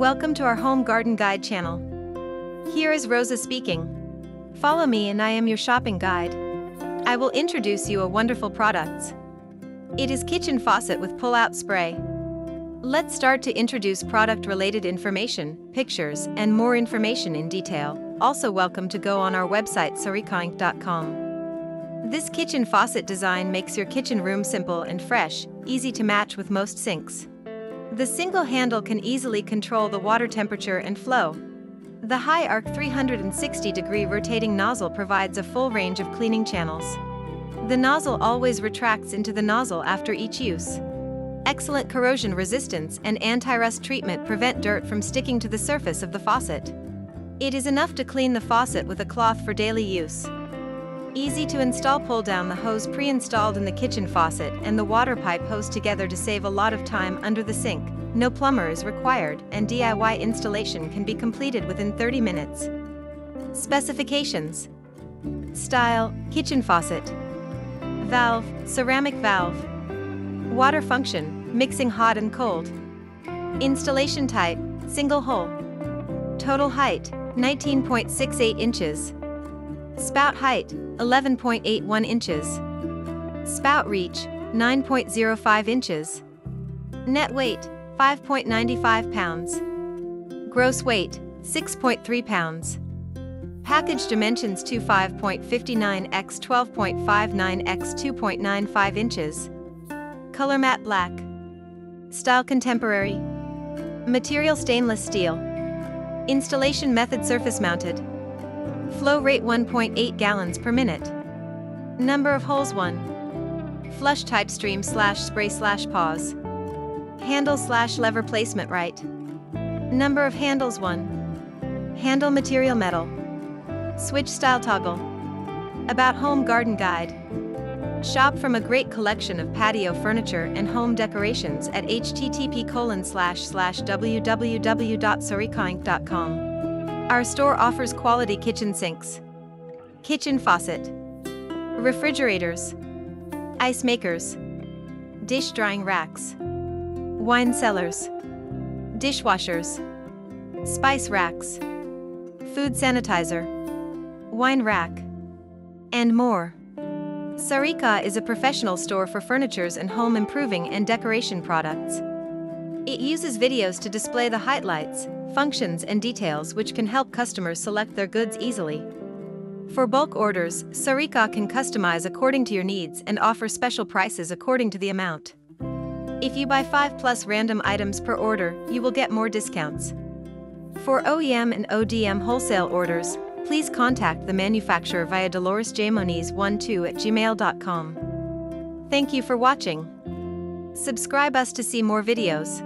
Welcome to our Home Garden Guide channel. Here is Rosa speaking. Follow me and I am your shopping guide. I will introduce you a wonderful products. It is kitchen faucet with pull-out spray. Let's start to introduce product-related information, pictures, and more information in detail. Also welcome to go on our website 𝐒𝐢𝐧𝐠𝐥𝐞. This kitchen faucet design makes your kitchen room simple and fresh, easy to match with most sinks. The single handle can easily control the water temperature and flow. The high arc 360-degree rotating nozzle provides a full range of cleaning channels. The nozzle always retracts into the nozzle after each use. Excellent corrosion resistance and anti-rust treatment prevent dirt from sticking to the surface of the faucet. It is enough to clean the faucet with a cloth for daily use. Easy to install. Pull down the hose pre-installed in the kitchen faucet and the water pipe hose together to save a lot of time under the sink. No plumber is required and DIY installation can be completed within 30 minutes. Specifications: style, kitchen faucet. Valve, ceramic valve. Water function, mixing hot and cold. Installation type, single hole. Total height, 19.68 inches. Spout height, 11.81 inches. Spout reach, 9.05 inches. Net weight, 5.95 pounds. Gross weight, 6.3 pounds. Package dimensions 25.59 x 12.59 x 2.95 inches. Color matte black. Style contemporary. Material stainless steel. Installation method surface mounted. Flow rate 1.8 gallons per minute. Number of holes 1. Flush type stream / spray / pause. Handle / lever placement right. Number of handles 1. Handle material metal. Switch style toggle. About Home Garden Guide. Shop from a great collection of patio furniture and home decorations at http://www.𝐒𝐢𝐧𝐠𝐥𝐞.com. Our store offers quality kitchen sinks, kitchen faucet, refrigerators, ice makers, dish drying racks, wine cellars, dishwashers, spice racks, food sanitizer, wine rack, and more. 𝐒𝐢𝐧𝐼𝐻 is a professional store for furnitures and home improving and decoration products. It uses videos to display the highlights, functions and details which can help customers select their goods easily. For bulk orders, 𝐒𝐢𝐧𝐼𝐻 can customize according to your needs and offer special prices according to the amount. If you buy 5+ random items per order, you will get more discounts. For OEM and ODM wholesale orders, please contact the manufacturer via 𝐿𝑒𝐺𝐼𝐻12@gmail.com. Thank you for watching. Subscribe us to see more videos.